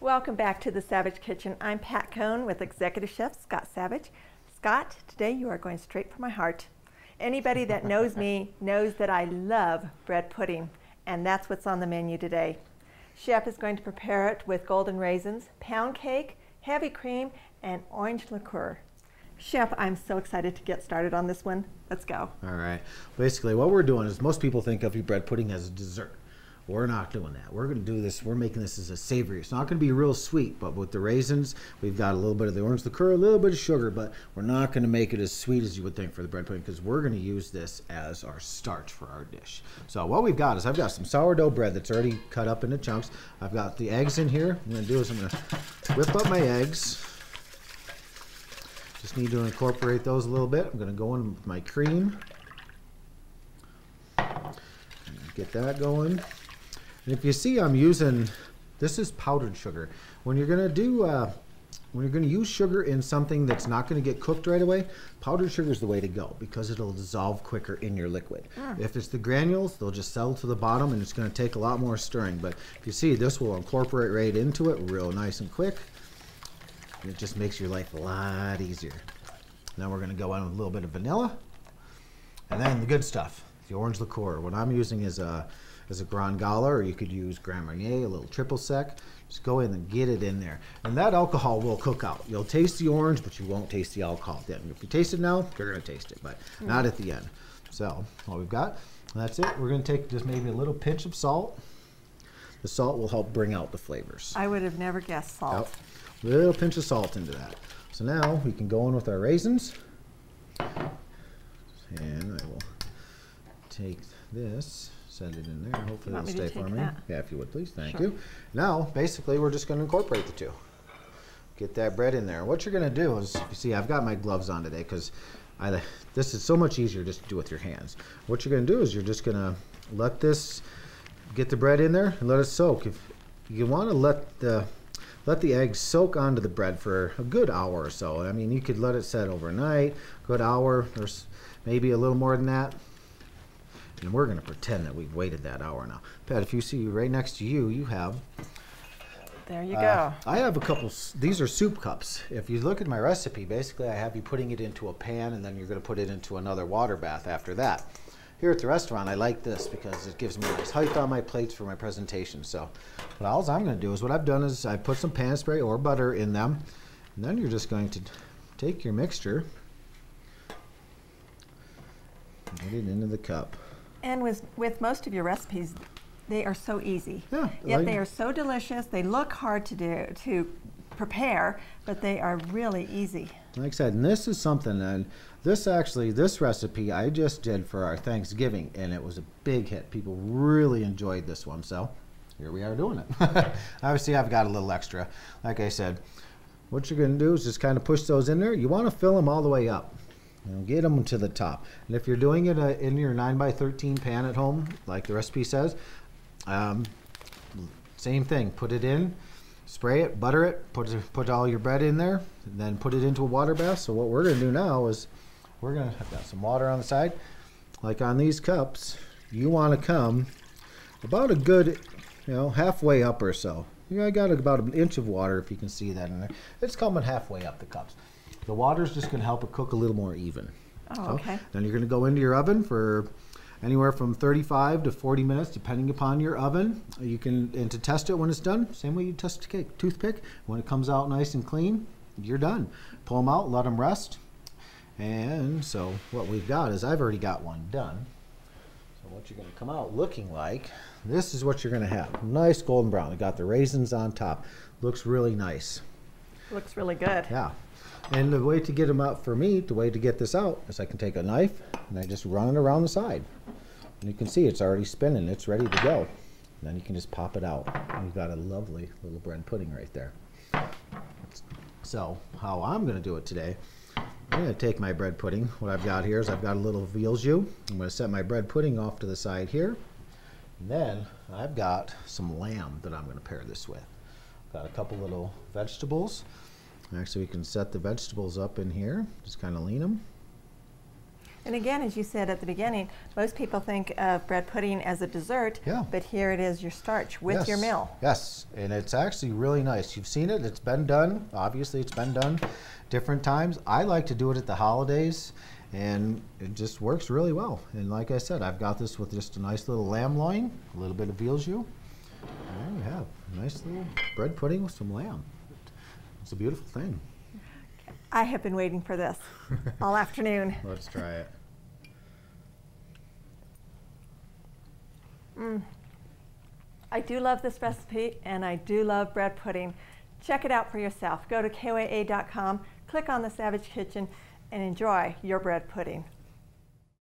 Welcome back to the Savage Kitchen. I'm Pat Cohn with Executive Chef Scott Savage. Scott, today you are going straight for my heart. Anybody that knows me knows that I love bread pudding, and that's what's on the menu today. Chef is going to prepare it with golden raisins, pound cake, heavy cream, and orange liqueur. Chef, I'm so excited to get started on this one. Let's go. All right. Basically, what we're doing is most people think of your bread pudding as a dessert. We're not doing that. We're going to do this. We're making this as a savory. It's not going to be real sweet, but with the raisins, we've got a little bit of the orange liqueur, a little bit of sugar, but we're not going to make it as sweet as you would think for the bread pudding because we're going to use this as our starch for our dish. So what we've got is I've got some sourdough bread that's already cut up into chunks. I've got the eggs in here. What I'm going to do is I'm going to whip up my eggs. Just need to incorporate those a little bit. I'm going to go in with my cream. Get that going. And if you see, I'm using, this is powdered sugar. When you're going to do, when you're going to use sugar in something that's not going to get cooked right away, powdered sugar is the way to go because it'll dissolve quicker in your liquid. If it's the granules, they'll just settle to the bottom and it's going to take a lot more stirring. But if you see, this will incorporate right into it real nice and quick. And it just makes your life a lot easier. Now we're going to go on with a little bit of vanilla. And then the good stuff, the orange liqueur. What I'm using is a Grand Gala, or you could use Grand Marnier, a little triple sec. Just go in and get it in there. And that alcohol will cook out. You'll taste the orange, but you won't taste the alcohol then. If you taste it now, you're going to taste it, but not at the end. So what we've got, that's it. We're going to take just maybe a little pinch of salt. The salt will help bring out the flavors. I would have never guessed salt. Yep. Little pinch of salt into that. So now we can go in with our raisins. And I will take this, set it in there. Hopefully it'll stay for me. Yeah, if you would please. Thank you. Now, basically, we're just going to incorporate the two. Get that bread in there. What you're going to do is, you see, I've got my gloves on today because this is so much easier just to do with your hands. What you're going to do is you're just going to let this, get the bread in there and let it soak. If you want to let the eggs soak onto the bread for a good hour or so. I mean, you could let it set overnight, good hour, or maybe a little more than that. And we're going to pretend that we've waited that hour now. Pat, if you see right next to you, you have... There you go. I have a couple, these are soup cups. If you look at my recipe, basically I have you putting it into a pan and then you're going to put it into another water bath after that. Here at the restaurant, I like this because it gives me a nice height on my plates for my presentation. So all I'm going to do is what I've done is I put some pan spray or butter in them. And then you're just going to take your mixture, put it into the cup. And with most of your recipes, they are so easy. Yeah, yet they are so delicious. They look hard to prepare, but they are really easy. Like I said, and this is something, and this recipe I just did for our Thanksgiving, and it was a big hit. People really enjoyed this one, so here we are doing it. Obviously, I've got a little extra. Like I said, what you're going to do is just kind of push those in there. You want to fill them all the way up. Get them to the top. And if you're doing it in your 9x13 pan at home, like the recipe says, same thing. Put it in, spray it, butter it, put all your bread in there, and then put it into a water bath. So what we're going to do now is I've got some water on the side. Like on these cups, you want to come about a good, halfway up or so. I got about an inch of water, if you can see that in there. It's coming halfway up the cups. The water's just going to help it cook a little more even. Oh, okay. Then you're going to go into your oven for anywhere from 35 to 40 minutes, depending upon your oven. And to test it when it's done, same way you test a cake, toothpick. When it comes out nice and clean, you're done. Pull them out, let them rest. And so what we've got is I've already got one done. So what you're going to come out looking like, this is what you're going to have. Nice golden brown. I got the raisins on top. Looks really nice. Looks really good. Yeah. And the way to get them out for me, the way to get this out is I can take a knife and I just run it around the side. And you can see it's already spinning. It's ready to go. And then you can just pop it out. And you've got a lovely little bread pudding right there. So how I'm going to do it today, I'm going to take my bread pudding. What I've got here is I've got a little veal jus. I'm going to set my bread pudding off to the side here. And then I've got some lamb that I'm going to pair this with. Got a couple little vegetables. Actually, we can set the vegetables up in here. Just kind of lean them. And again, as you said at the beginning, most people think of bread pudding as a dessert, Yeah. but here it is your starch with your meal. Yes, and it's actually really nice. You've seen it, it's been done. Obviously, it's been done different times. I like to do it at the holidays, and it just works really well. And like I said, I've got this with just a nice little lamb loin, a little bit of veal jus. And there you have a nice little bread pudding with some lamb. It's a beautiful thing. I have been waiting for this all afternoon. Let's try it. I do love this recipe, and I do love bread pudding. Check it out for yourself. Go to KOAA.com, click on the Savage Kitchen, and enjoy your bread pudding.